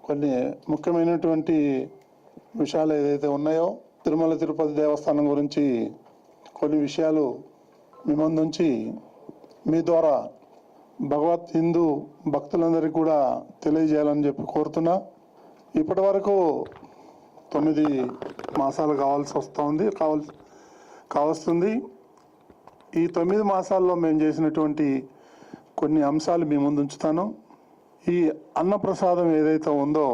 కొన్ని ముఖ్యమైనటువంటి విషయాలు ఏదైతే ఉన్నాయో తిరుమల తిరుపతి దేవస్థానం గురించి కొన్ని విషయాలు మీ ముందుంచి మీ ద్వారా భగవత్ హిందూ భక్తులందరికీ కూడా తెలియజేయాలని చెప్పి కోరుతున్నా. ఇప్పటి వరకు 9 మాసాలు కావస్తుంది. ఈ 9 మాసాల్లో మేము చేసినటువంటి కొన్ని అంశాలు మీ ముందు ఉంచుతాను. ఈ అన్నప్రసాదం ఏదైతే ఉందో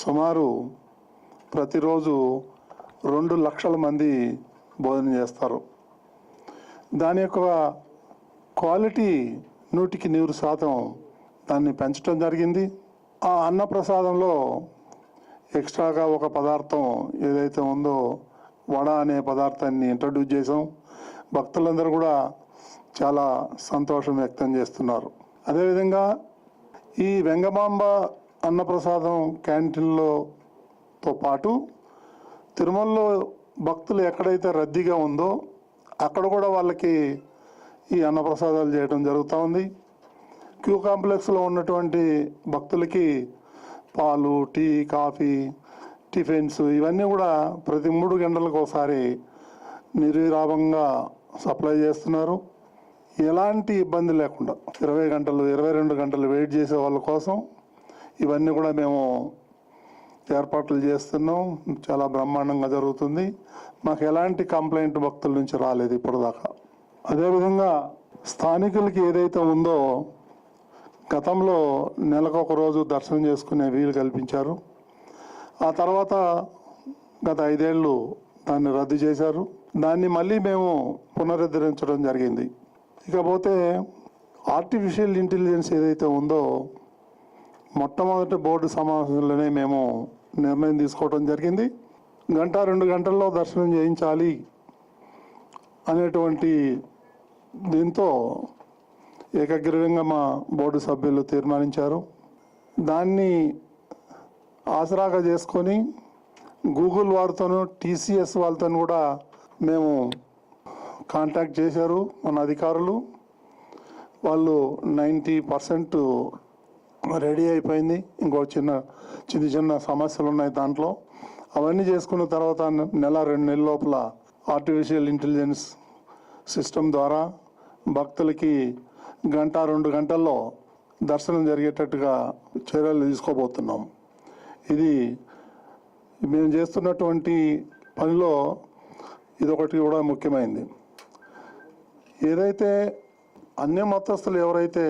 సుమారు ప్రతిరోజు 2 లక్షల మంది భోజనం చేస్తారు. దాని యొక్క క్వాలిటీ 100% దాన్ని పెంచడం జరిగింది. ఆ అన్నప్రసాదంలో ఎక్స్ట్రాగా ఒక పదార్థం ఏదైతే ఉందో వడ అనే పదార్థాన్ని ఇంట్రడ్యూస్ చేసాం. భక్తులందరూ కూడా చాలా సంతోషం వ్యక్తం చేస్తున్నారు. అదేవిధంగా ఈ వెంగమాంబ అన్నప్రసాదం క్యాంటీన్లతో పాటు తిరుమలలో భక్తులు ఎక్కడైతే రద్దీగా ఉందో అక్కడ కూడా వాళ్ళకి ఈ అన్నప్రసాదాలు చేయడం జరుగుతూ ఉంది. క్యూ కాంప్లెక్స్లో ఉన్నటువంటి భక్తులకి పాలు, టీ, కాఫీ, టిఫిన్స్ ఇవన్నీ కూడా ప్రతి 3 గంటలకు ఒకసారి నిర్విరామంగా సప్లై చేస్తున్నారు. ఎలాంటి ఇబ్బంది లేకుండా 20 గంటలు 22 గంటలు వెయిట్ చేసే వాళ్ళ కోసం ఇవన్నీ కూడా మేము ఏర్పాట్లు చేస్తున్నాం. చాలా బ్రహ్మాండంగా జరుగుతుంది. మాకు ఎలాంటి కంప్లైంట్ భక్తుల నుంచి రాలేదు ఇప్పటిదాకా. అదేవిధంగా స్థానికులకి ఏదైతే ఉందో గతంలో నెలకొక రోజు దర్శనం చేసుకునే వీలు కల్పించారు. ఆ తర్వాత గత 5 ఏళ్ళు దాన్ని రద్దు చేశారు. దాన్ని మళ్ళీ మేము పునరుద్ధరించడం జరిగింది. ఇకపోతే ఆర్టిఫిషియల్ ఇంటెలిజెన్స్ ఏదైతే ఉందో మొట్టమొదటి బోర్డు సమావేశంలోనే మేము నిర్ణయం తీసుకోవడం జరిగింది. 1-2 గంటల్లో దర్శనం చేయించాలి అనేటువంటి దీంతో ఏకగ్రీవంగా మా బోర్డు సభ్యులు తీర్మానించారు. దాన్ని ఆసరాగా చేసుకొని గూగుల్ వారితోనూ TCS వాళ్ళతో కూడా మేము కాంటాక్ట్ చేశారు మన అధికారులు. వాళ్ళు 90% రెడీ అయిపోయింది. ఇంకో చిన్న సమస్యలు ఉన్నాయి దాంట్లో. అవన్నీ చేసుకున్న తర్వాత 1-2 నెలల లోపల ఆర్టిఫిషియల్ ఇంటెలిజెన్స్ సిస్టమ్ ద్వారా భక్తులకి 1-2 గంటల్లో దర్శనం జరిగేటట్టుగా చర్యలు తీసుకోబోతున్నాం. ఇది మేము చేస్తున్నటువంటి పనిలో ఇదొకటి కూడా ముఖ్యమైనది. ఏదైతే అన్య మతస్థులు ఎవరైతే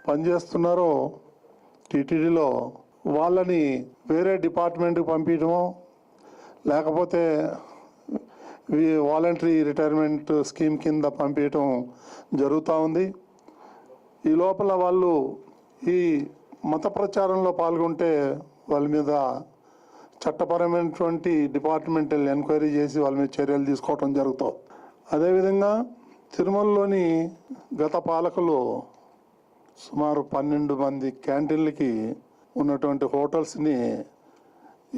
పనిచేస్తున్నారో టీటీడీలో వాళ్ళని వేరే డిపార్ట్మెంట్కి పంపించడమో లేకపోతే వాలంటరీ రిటైర్మెంట్ స్కీమ్ కింద పంపించడం జరుగుతూ ఉంది. ఈ లోపల వాళ్ళు ఈ మత ప్రచారంలో పాల్గొంటే వాళ్ళ మీద చట్టపరమైనటువంటి డిపార్ట్మెంటల్ ఎంక్వైరీ చేసి వాళ్ళ మీద చర్యలు తీసుకోవడం జరుగుతుంది. అదేవిధంగా తిరుమలలోని గత పాలకులు సుమారు 12 మంది క్యాంటీన్లకి ఉన్నటువంటి హోటల్స్ని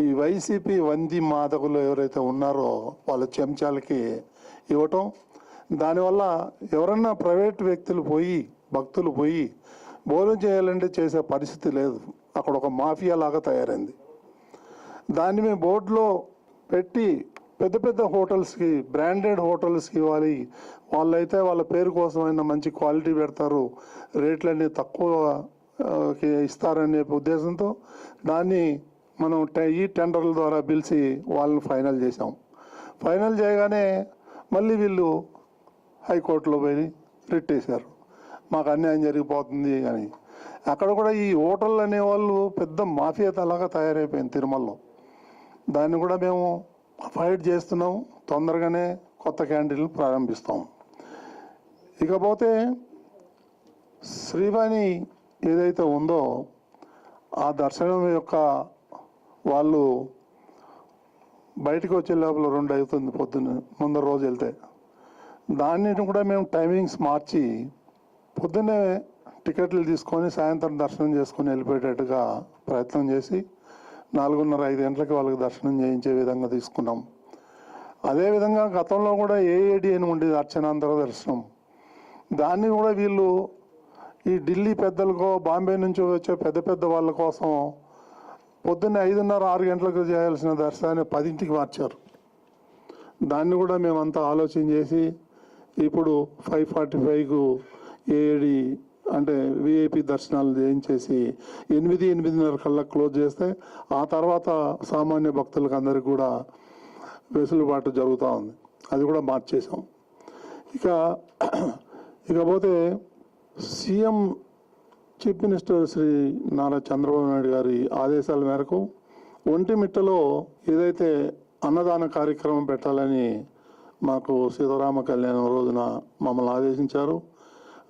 ఈ వైసీపీ వంది మాదకులు ఎవరైతే ఉన్నారో వాళ్ళ చెంచాలకి ఇవ్వటం. దానివల్ల ఎవరన్నా ప్రైవేట్ వ్యక్తులు భక్తులు పోయి భోజనం చేయాలంటే చేసే పరిస్థితి లేదు. అక్కడ ఒక మాఫియా లాగా తయారైంది. దాన్ని మేము బోర్డులో పెట్టి పెద్ద హోటల్స్కి, బ్రాండెడ్ హోటల్స్కి ఇవ్వాలి. వాళ్ళైతే వాళ్ళ పేరు కోసమైనా మంచి క్వాలిటీ పెడతారు, రేట్లన్నీ తక్కువ ఇస్తారనే ఉద్దేశంతో దాన్ని మనం ఈ టెండర్ల ద్వారా పిలిచి వాళ్ళని ఫైనల్ చేసాం. ఫైనల్ చేయగానే మళ్ళీ వీళ్ళు హైకోర్టులో పోయి రిట్ వేశారు. మాకు అన్యాయం జరిగిపోతుంది అని. అక్కడ కూడా ఈ హోటళ్ళు అనేవాళ్ళు పెద్ద మాఫియా తలాగా తయారైపోయింది తిరుమలలో. దాన్ని కూడా మేము ఫైట్ చేస్తున్నాం. తొందరగానే కొత్త క్యాంటీన్లు ప్రారంభిస్తాం. ఇకపోతే శ్రీవాణి ఏదైతే ఉందో ఆ దర్శనం యొక్క వాళ్ళు బయటకు వచ్చే లోపల 2 అవుతుంది పొద్దున్న ముందర రోజు వెళ్తే. దాన్ని కూడా మేము టైమింగ్స్ మార్చి పొద్దున్నే టికెట్లు తీసుకొని సాయంత్రం దర్శనం చేసుకొని వెళ్ళిపోయేటట్టుగా ప్రయత్నం చేసి 4:30-5 గంటలకి వాళ్ళకి దర్శనం చేయించే విధంగా తీసుకున్నాం. అదేవిధంగా గతంలో కూడా AAD అని ఉండేది, అర్చనాంతర దర్శనం. దాన్ని కూడా వీళ్ళు ఈ ఢిల్లీ పెద్దలకో బాంబే నుంచి వచ్చే పెద్ద వాళ్ళ కోసం పొద్దున్నే 5:30, 6 గంటలకు చేయాల్సిన దర్శనాన్ని 10ంటికి మార్చారు. దాన్ని కూడా మేమంతా ఆలోచన చేసి ఇప్పుడు 5:45కు ఏడి అంటే విఐపి దర్శనాలు చేయించేసి 8:30 కల్లా క్లోజ్ చేస్తే ఆ తర్వాత సామాన్య భక్తులకు అందరికీ కూడా వెసులుబాటు జరుగుతూ ఉంది. అది కూడా మార్చేసాం. ఇకపోతే CM chief minister Shri Nara Chandrababu Naidu గారి ఆదేశాల మేరకు ఒంటిమిట్టలో ఏదైతే అన్నదాన కార్యక్రమం పెట్టాలని మాకు సీతారామ కళ్యాణం రోజున మమ్మల్ని ఆదేశించారు.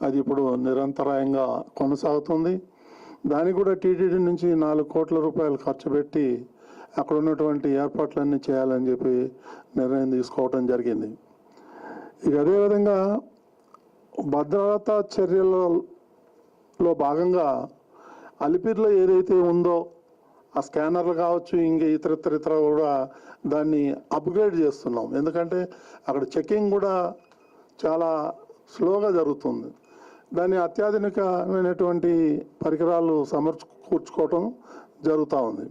అది ఇప్పుడు నిరంతరాయంగా కొనసాగుతుంది. దానికి కూడా టీటీడీ నుంచి 4 కోట్ల రూపాయలు ఖర్చు పెట్టి అక్కడ ఉన్నటువంటి ఏర్పాట్లన్నీ చేయాలని చెప్పి నిర్ణయం తీసుకోవడం జరిగింది. అదేవిధంగా భద్రతా చర్యలలో భాగంగా అలిపిరిలో ఏదైతే ఉందో ఆ స్కానర్లు కావచ్చు, ఇంకా ఇతర కూడా దాన్ని అప్గ్రేడ్ చేస్తున్నాం. ఎందుకంటే అక్కడ చెకింగ్ కూడా చాలా స్లోగా జరుగుతుంది. దాన్ని అత్యాధునికమైనటువంటి పరికరాలు సమకూర్చుకోవటం జరుగుతూ ఉంది.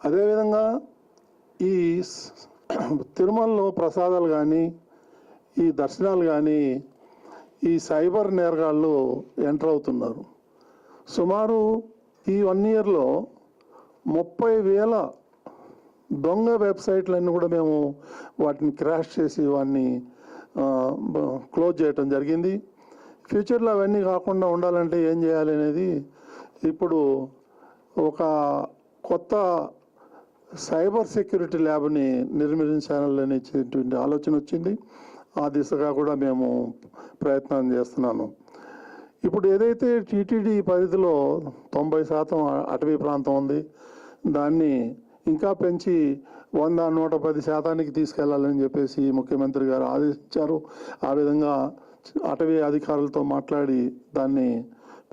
అదేవిధంగా ఈ తిరుమలలో ప్రసాదాలు కానీ ఈ దర్శనాలు కానీ ఈ సైబర్ నేరగాళ్ళు ఎంటర్ అవుతున్నారు. సుమారు ఈ 1 ఇయర్లో 30,000 దొంగ వెబ్సైట్లన్నీ కూడా మేము వాటిని క్రాష్ చేసి వాటిని క్లోజ్ చేయటం జరిగింది. ఫ్యూచర్లో అవన్నీ కాకుండా ఉండాలంటే ఏం చేయాలి అనేది ఇప్పుడు ఒక కొత్త సైబర్ సెక్యూరిటీ ల్యాబ్ని నిర్మించాలనేటువంటి ఆలోచన వచ్చింది. ఆ దిశగా కూడా మేము ప్రయత్నం చేస్తున్నాను. ఇప్పుడు ఏదైతే టీటీడీ పరిధిలో 90% అటవీ ప్రాంతం ఉంది, దాన్ని ఇంకా పెంచి 100-110% తీసుకెళ్లాలని చెప్పేసి ముఖ్యమంత్రి గారు ఆదేశించారు. ఆ విధంగా అటవీ అధికారులతో మాట్లాడి దాన్ని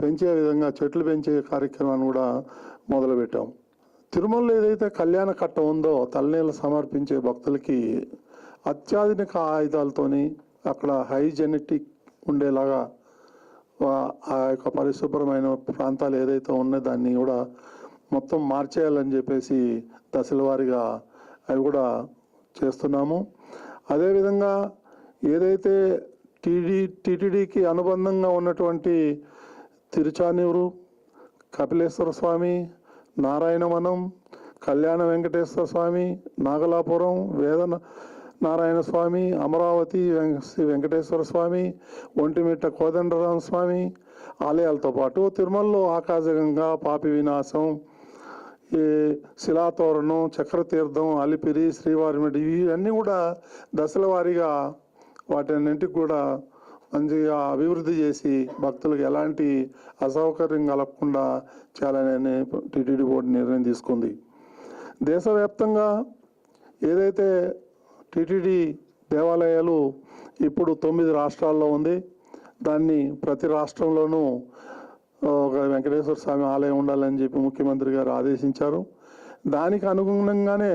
పెంచే విధంగా చెట్లు పెంచే కార్యక్రమాన్ని కూడా మొదలుపెట్టాం. తిరుమలలో ఏదైతే కళ్యాణ కట్ట ఉందో తలనీళ్ళు సమర్పించే భక్తులకి అత్యాధునిక ఆయుధాలతోని అక్కడ హైజెనెటిక్ ఉండేలాగా ఆ యొక్క పరిశుభ్రమైన ప్రాంతాలు ఏదైతే ఉన్నాయో దాన్ని కూడా మొత్తం మార్చేయాలని చెప్పేసి దశల వారీగా అవి కూడా చేస్తున్నాము. అదేవిధంగా ఏదైతే టీటీడీకి అనుబంధంగా ఉన్నటువంటి తిరుచానూరు, కపిలేశ్వర స్వామి, నారాయణవనం, కళ్యాణ వెంకటేశ్వర స్వామి, నాగలాపురం, నారాయణ స్వామి, అమరావతి శ్రీ వెంకటేశ్వర స్వామి, ఒంటిమిట్ట కోదండరామ స్వామి ఆలయాలతో పాటు తిరుమలలో ఆకాశగంగా, పాపి వినాశం, ఈ శిలాతోరణం, చక్రతీర్థం, అలిపిరి, శ్రీవారిమెడి ఇవన్నీ కూడా దశల వారీగా వాటన్నింటికి కూడా మంచిగా అభివృద్ధి చేసి భక్తులకు ఎలాంటి అసౌకర్యం కలగకుండా చేయాలని టీటీడీ బోర్డు నిర్ణయం తీసుకుంది. దేశవ్యాప్తంగా ఏదైతే టీటీడీ దేవాలయాలు ఇప్పుడు 9 రాష్ట్రాల్లో ఉంది, దాన్ని ప్రతి రాష్ట్రంలోనూ ఒక వెంకటేశ్వర స్వామి ఆలయం ఉండాలని చెప్పి ముఖ్యమంత్రి గారు ఆదేశించారు. దానికి అనుగుణంగానే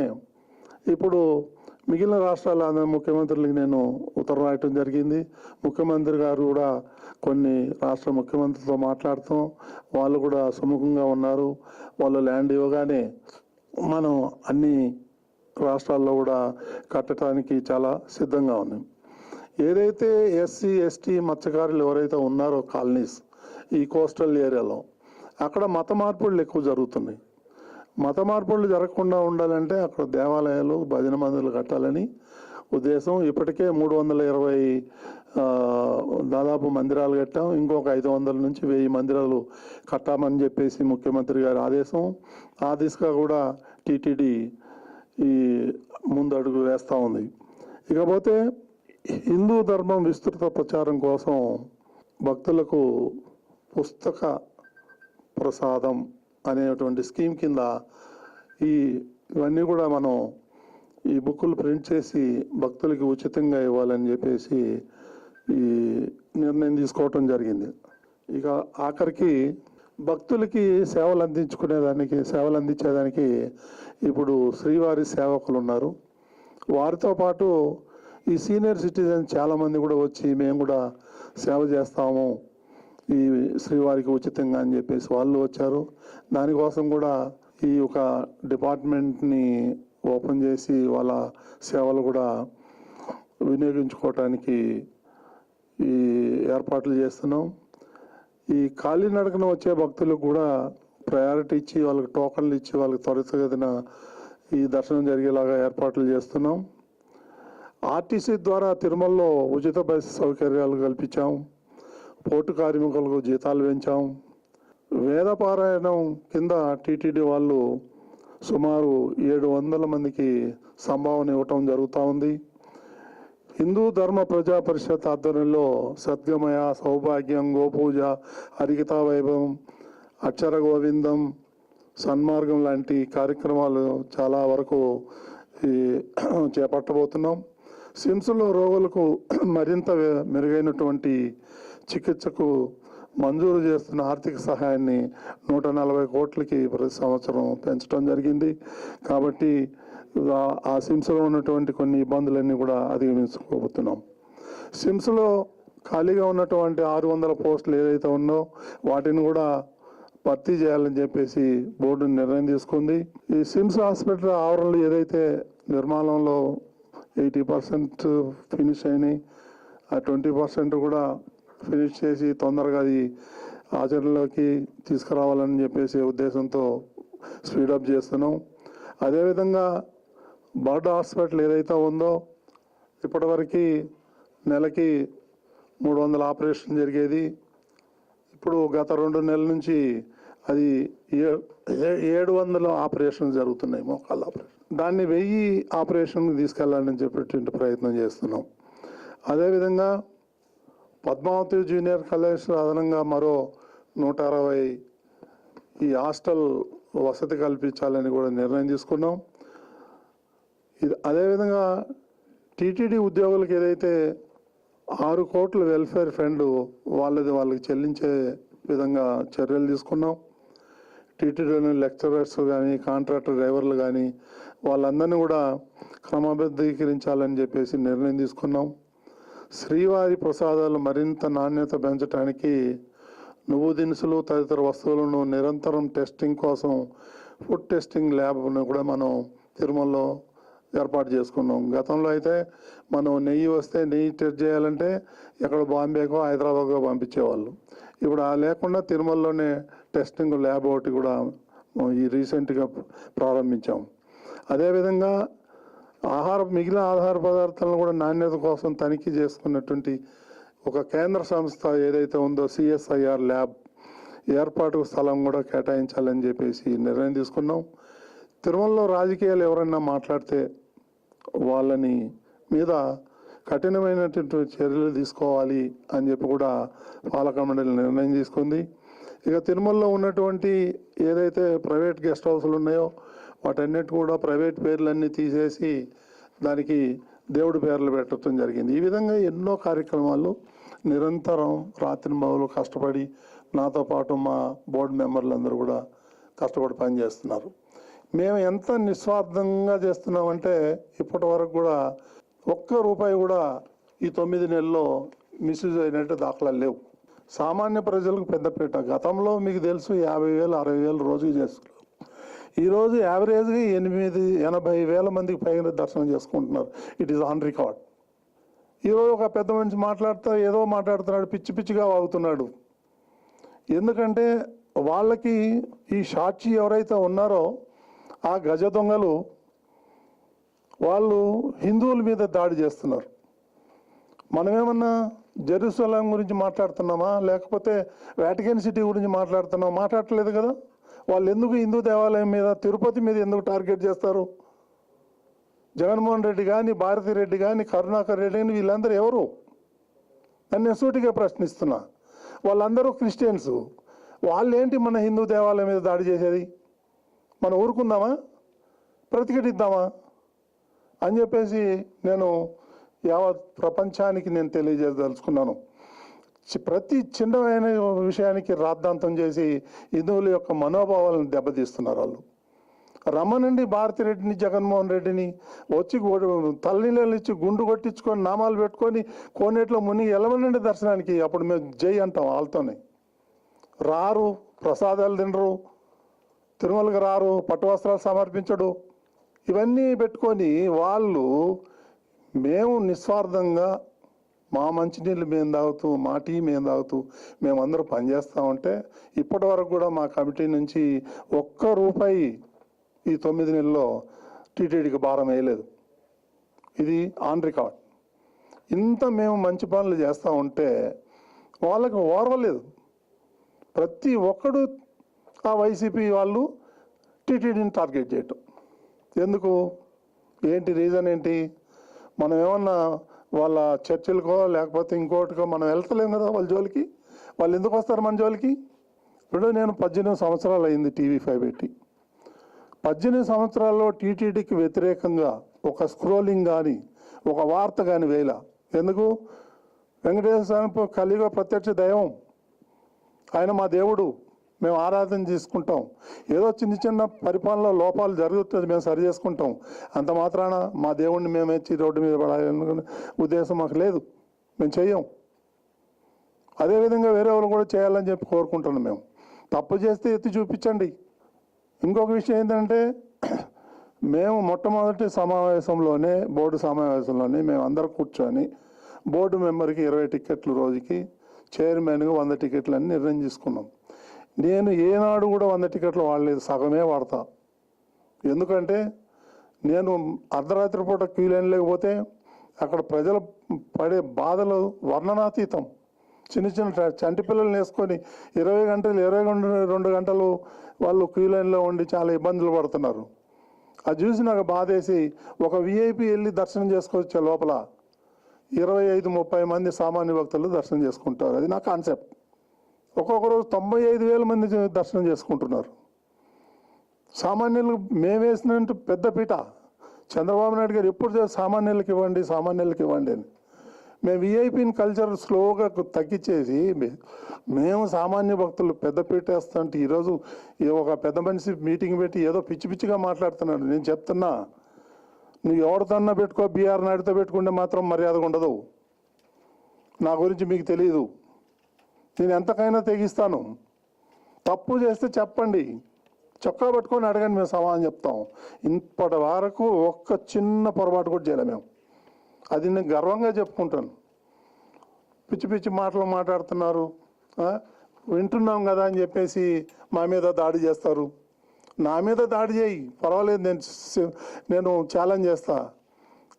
ఇప్పుడు మిగిలిన రాష్ట్రాల ముఖ్యమంత్రులకి నేను ఉత్తరం రాయటం జరిగింది. ముఖ్యమంత్రి గారు కూడా కొన్ని రాష్ట్ర ముఖ్యమంత్రులతో మాట్లాడతాం, వాళ్ళు కూడా సుముఖంగా ఉన్నారు. వాళ్ళు ల్యాండ్ ఇవ్వగానే మనం అన్ని రాష్ట్రాల్లో కూడా కట్టడానికి చాలా సిద్ధంగా ఉన్నాం. ఏదైతే ఎస్సీ, ఎస్టీ, మత్స్యకారులు ఎవరైతే ఉన్నారో కాలనీస్ ఈ కోస్టల్ ఏరియాలో అక్కడ మత మార్పులు ఎక్కువ జరుగుతున్నాయి. మత మార్పులు జరగకుండా ఉండాలంటే అక్కడ దేవాలయాలు, భజన మందిరాలు కట్టాలని ఉద్దేశం. ఇప్పటికే 320 దాదాపు మందిరాలు కట్టాం. ఇంకొక 500 నుంచి 1000 మందిరాలు కట్టామని చెప్పేసి ముఖ్యమంత్రి గారి ఆదేశం. ఆ దిశగా కూడా టీటీడీ ఈ ముందడుగు వేస్తూ ఉంది. ఇకపోతే హిందూ ధర్మం విస్తృత ప్రచారం కోసం భక్తులకు పుస్తక ప్రసాదం అనేటువంటి స్కీమ్ కింద ఇవన్నీ కూడా మనం ఈ బుక్కులు ప్రింట్ చేసి భక్తులకి ఉచితంగా ఇవ్వాలని చెప్పేసి ఈ నిర్ణయం తీసుకోవటం జరిగింది. ఇక ఆఖరికి భక్తులకి సేవలు అందించేదానికి ఇప్పుడు శ్రీవారి సేవకులు ఉన్నారు. వారితో పాటు ఈ సీనియర్ సిటిజన్ చాలామంది కూడా వచ్చి మేము కూడా సేవ చేస్తాము ఈ శ్రీవారికి ఉచితంగా అని చెప్పేసి వాళ్ళు వచ్చారు. దానికోసం కూడా ఈ ఒక డిపార్ట్మెంట్ని ఓపెన్ చేసి వాళ్ళ సేవలు కూడా వినియోగించుకోవటానికి ఈ ఏర్పాట్లు చేస్తున్నాం. ఈ కాలినడకన వచ్చే భక్తులకు కూడా ప్రయారిటీ ఇచ్చి వాళ్ళకి టోకన్లు ఇచ్చి వాళ్ళకి త్వరితగతిన ఈ దర్శనం జరిగేలాగా ఏర్పాట్లు చేస్తున్నాం. ఆర్టీసీ ద్వారా తిరుమలలో ఉచిత బస్సు సౌకర్యాలు కల్పించాం. పోర్టు కార్మికులకు జీతాలు పెంచాం. వేదపారాయణం కింద టీటీడీ వాళ్ళు సుమారు 700 మందికి సంభావన ఇవ్వటం జరుగుతూ ఉంది. హిందూ ధర్మ ప్రజా పరిషత్ ఆధ్వర్యంలో సద్గమయ, సౌభాగ్యం, గోపూజ, హరికథా వైభవం, అక్షర గోవిందం, సన్మార్గం లాంటి కార్యక్రమాలు చాలా వరకు చేపట్టబోతున్నాం. సిమ్స్లో రోగులకు మరింత మెరుగైనటువంటి చికిత్సకు మంజూరు చేస్తున్న ఆర్థిక సహాయాన్ని 140 కోట్లకి ప్రతి సంవత్సరం పెంచడం జరిగింది. కాబట్టి ఆ సిమ్స్లో ఉన్నటువంటి కొన్ని ఇబ్బందులన్నీ కూడా అధిగమించుకోబోతున్నాం. సిమ్స్లో ఖాళీగా ఉన్నటువంటి 600 పోస్టులు ఏదైతే ఉన్నో వాటిని కూడా భర్తీ చేయాలని చెప్పేసి బోర్డు నిర్ణయం తీసుకుంది. ఈ సిమ్స్ హాస్పిటల్ ఆవరణలు ఏదైతే నిర్మాణంలో 80% ఫినిష్ అయినాయి, ఆ 20% కూడా ఫినిష్ చేసి తొందరగా అది ఆచరణలోకి తీసుకురావాలని చెప్పేసి ఉద్దేశంతో స్పీడప్ చేస్తున్నాం. అదేవిధంగా బర్డ్ హాస్పిటల్ ఏదైతే ఉందో ఇప్పటివరకు నెలకి 300 ఆపరేషన్ జరిగేది. ఇప్పుడు గత 2 నెలల నుంచి అది 700 ఆపరేషన్ జరుగుతున్నాయి, మోకాళ్ళ ఆపరేషన్. దాన్ని 1000 ఆపరేషన్కి తీసుకెళ్లాలని చెప్పేటువంటి ప్రయత్నం చేస్తున్నాం. అదేవిధంగా పద్మావతి జూనియర్ కాలేజ్ అదనంగా మరో 160 ఈ హాస్టల్ వసతి కల్పించాలని కూడా నిర్ణయం తీసుకున్నాం. అదేవిధంగా టీటీడీ ఉద్యోగులకు ఏదైతే 6 కోట్ల వెల్ఫేర్ ఫండ్ వాళ్ళకి చెల్లించే విధంగా చర్యలు తీసుకున్నాం. టీటీడీలోని లెక్చరర్స్ కానీ, కాంట్రాక్టర్ డ్రైవర్లు కానీ వాళ్ళందరినీ కూడా క్రమబద్ధీకరించాలని చెప్పేసి నిర్ణయం తీసుకున్నాం. శ్రీవారి ప్రసాదాలు మరింత నాణ్యత పెంచడానికి నువ్వు దినుసులు తదితర వస్తువులను నిరంతరం టెస్టింగ్ కోసం ఫుడ్ టెస్టింగ్ ల్యాబ్ను కూడా మనం తిరుమలలో ఏర్పాటు చేసుకున్నాం. గతంలో అయితే మనం నెయ్యి వస్తే నెయ్యి టెస్ట్ చేయాలంటే ఎక్కడ బాంబేకో హైదరాబాద్కో పంపించేవాళ్ళు. ఇప్పుడు ఆ లేకుండా తిరుమలలోనే టెస్టింగ్ ల్యాబ్ ఒకటి కూడా ఈ రీసెంట్గా ప్రారంభించాం. అదేవిధంగా మిగిలిన ఆహార పదార్థాలను కూడా నాణ్యత కోసం తనిఖీ చేసుకున్నటువంటి ఒక కేంద్ర సంస్థ ఏదైతే ఉందో CSIR ల్యాబ్ ఏర్పాటుకు స్థలం కూడా కేటాయించాలని చెప్పేసి నిర్ణయం తీసుకున్నాం. తిరుమలలో రాజకీయాలు ఎవరైనా మాట్లాడితే వాళ్ళని మీద కఠినమైనటువంటి చర్యలు తీసుకోవాలి అని చెప్పి కూడా పాలక మండలి నిర్ణయం తీసుకుంది. ఇక తిరుమలలో ఉన్నటువంటి ఏదైతే ప్రైవేట్ గెస్ట్ హౌస్లు ఉన్నాయో వాటన్నిటి కూడా ప్రైవేట్ పేర్లన్నీ తీసేసి దానికి దేవుడి పేర్లు పెట్టడం జరిగింది. ఈ విధంగా ఎన్నో కార్యక్రమాలు నిరంతరం రాత్రింబవలు కష్టపడి నాతో పాటు మా బోర్డు మెంబర్లందరూ కూడా కష్టపడి పనిచేస్తున్నారు. మేము ఎంత నిస్వార్థంగా చేస్తున్నామంటే ఇప్పటి వరకు కూడా ₹1 కూడా ఈ 9 నెలల్లో మిస్యూజ్ అయినట్టు దాఖలాలు లేవు. సామాన్య ప్రజలకు పెద్దపీట. గతంలో మీకు తెలుసు 50,000 60,000 రోజుకి చేస్తున్నారు. ఈరోజు యావరేజ్గా 80,000 మందికి పైన దర్శనం చేసుకుంటున్నారు. It is on record. ఈరోజు ఒక పెద్ద మనిషి ఏదో మాట్లాడుతున్నాడు, పిచ్చి పిచ్చిగా వాగుతున్నాడు. ఎందుకంటే వాళ్ళకి ఈ సాక్షి ఎవరైతే ఉన్నారో ఆ గజ దొంగలు వాళ్ళు హిందువుల మీద దాడి చేస్తున్నారు. మనమేమన్నా జెరూసలేం గురించి మాట్లాడుతున్నామా, లేకపోతే వాటికన్ సిటీ గురించి మాట్లాడుతున్నామా? మాట్లాడట్లేదు కదా. వాళ్ళు ఎందుకు హిందూ దేవాలయం మీద, తిరుపతి మీద ఎందుకు టార్గెట్ చేస్తారు? జగన్మోహన్ రెడ్డి కానీ, భారతి రెడ్డి కానీ, కరుణాకర్ రెడ్డి కానీ వీళ్ళందరూ ఎవరు? నన్ను సూటిగా ప్రశ్నిస్తున్నా. వాళ్ళందరూ క్రిస్టియన్స్. వాళ్ళేంటి మన హిందూ దేవాలయం మీద దాడి చేసేది? మనం ఊరుకుందామా, ప్రతిఘటిద్దామా అని చెప్పేసి నేను యావత్ ప్రపంచానికి నేను తెలియజేయదలుచుకున్నాను. ప్రతి చిన్నమైన విషయానికి రాద్ధాంతం చేసి హిందువుల యొక్క మనోభావాలను దెబ్బతీస్తున్నారు వాళ్ళు. రమ్మనండి భారతిరెడ్డిని, జగన్మోహన్ రెడ్డిని వచ్చి తల్లినీళ్ళు ఇచ్చి గుండు కొట్టించుకొని నామాలు పెట్టుకొని కోనేట్లో మునిగి వెళ్ళమనండి దర్శనానికి. అప్పుడు మేము జై అంటాం వాళ్ళతోనే. రారు, ప్రసాదాలు తినరు, తిరుమలకి రారు, పట్టు వస్త్రాలు సమర్పించడు. ఇవన్నీ పెట్టుకొని వాళ్ళు మేము నిస్వార్థంగా మా మంచినీళ్ళు మేము తాగుతూ, మా టీ మేము తాగుతూ మేమందరూ పనిచేస్తూ ఉంటే ఇప్పటి వరకు కూడా మా కమిటీ నుంచి ఒక్క రూపాయి ఈ 9 నెలల్లో టీటీడీకి భారం వేయలేదు. ఇది ఆన్ రికార్డ్. ఇంత మేము మంచి పనులు చేస్తూ ఉంటే వాళ్ళకి ఓర్వలేదు. ప్రతి ఒక్కడు ఆ వైసీపీ వాళ్ళు టీటీడీని టార్గెట్ చేయటం ఎందుకు? ఏంటి రీజన్ ఏంటి? మనం ఏమన్నా వాళ్ళ చర్చలకో లేకపోతే ఇంకోటికో మనం వెళ్తలేం కదా వాళ్ళ జోలికి. వాళ్ళు ఎందుకు వస్తారు మన జోలికి? ఇప్పుడు నేను 18 సంవత్సరాలు అయింది టీవీ5 పెట్టి. 18 సంవత్సరాల్లో టీటీడీకి వ్యతిరేకంగా ఒక స్క్రోలింగ్ కానీ ఒక వార్త కానీ వేయలా. ఎందుకు? వెంకటేశ్వర స్వామి కలియుగ ప్రత్యక్ష దైవం, ఆయన మా దేవుడు, మేము ఆరాధన చేసుకుంటాం. ఏదో చిన్న చిన్న పరిపాలనలో లోపాలు జరుగుతుంది, మేము సరి చేసుకుంటాం. అంత మాత్రాన మా దేవుడిని మేము ఎచ్చి రోడ్డు మీద పడాలనుకునే ఉద్దేశం మాకు లేదు, మేము చెయ్యం. అదేవిధంగా వేరే వాళ్ళు కూడా చేయాలని చెప్పి కోరుకుంటున్నాం. మేము తప్పు చేస్తే ఎత్తి చూపించండి. ఇంకొక విషయం ఏంటంటే, మేము మొట్టమొదటి సమావేశంలోనే, బోర్డు సమావేశంలోనే మేము అందరం కూర్చొని బోర్డు మెంబర్కి 20 టికెట్లు రోజుకి, చైర్మన్గా 100 టికెట్లు అని నిర్ణయం చేసుకున్నాం. నేను ఏనాడు కూడా 100 టికెట్లు వాడలేదు, సగమే వాడతా. ఎందుకంటే నేను అర్ధరాత్రి పూట క్యూ లైన్ లేకపోతే అక్కడ ప్రజలు పడే బాధలు వర్ణనాతీతం. చిన్న చిన్న చంటి పిల్లల్ని వేసుకొని 20 గంటలు 22 గంటలు వాళ్ళు క్యూ లైన్లో ఉండి చాలా ఇబ్బందులు పడుతున్నారు. అది చూసి నాకు బాధేసి ఒక విఐపి వెళ్ళి దర్శనం చేసుకొచ్చే లోపల 25-30 మంది సామాన్య భక్తులు దర్శనం చేసుకుంటారు. అది నా కాన్సెప్ట్. ఒక్కొక్క రోజు 95,000 మంది దర్శనం చేసుకుంటున్నారు. సామాన్యులు మేము వేసినట్టు పెద్ద పీట. చంద్రబాబు నాయుడు గారు ఎప్పుడు సామాన్యులకు ఇవ్వండి, సామాన్యులకు ఇవ్వండి అని. మేము విఐపిని కల్చర్ స్లోగా తగ్గించేసి మేము సామాన్య భక్తులు పెద్ద పీట వేస్తుంటే ఈరోజు ఒక పెద్ద మనిషి మీటింగ్ పెట్టి ఏదో పిచ్చి పిచ్చిగా మాట్లాడుతున్నాడు. నేను చెప్తున్నా, నువ్వు ఎవరితోన్నా పెట్టుకో, బీఆర్ నాయుడుతో పెట్టుకుంటే మాత్రం మర్యాదగా ఉండదు. నా గురించి మీకు తెలియదు. నేను ఎంతకైనా తెగిస్తాను. తప్పు చేస్తే చెప్పండి, చొక్కా పట్టుకొని అడగండి, మేము సమాధానం చెప్తాం. ఇప్పటి వరకు ఒక్క చిన్న పొరపాటు కూడా చేయలేము మేము. అది నేను గర్వంగా చెప్పుకుంటాను. పిచ్చి పిచ్చి మాటలు మాట్లాడుతున్నారు, వింటున్నాం కదా అని చెప్పేసి మా మీద దాడి చేస్తారు. నా మీద దాడి చేయి, పర్వాలేదు, నేను ఛాలెంజ్ చేస్తా.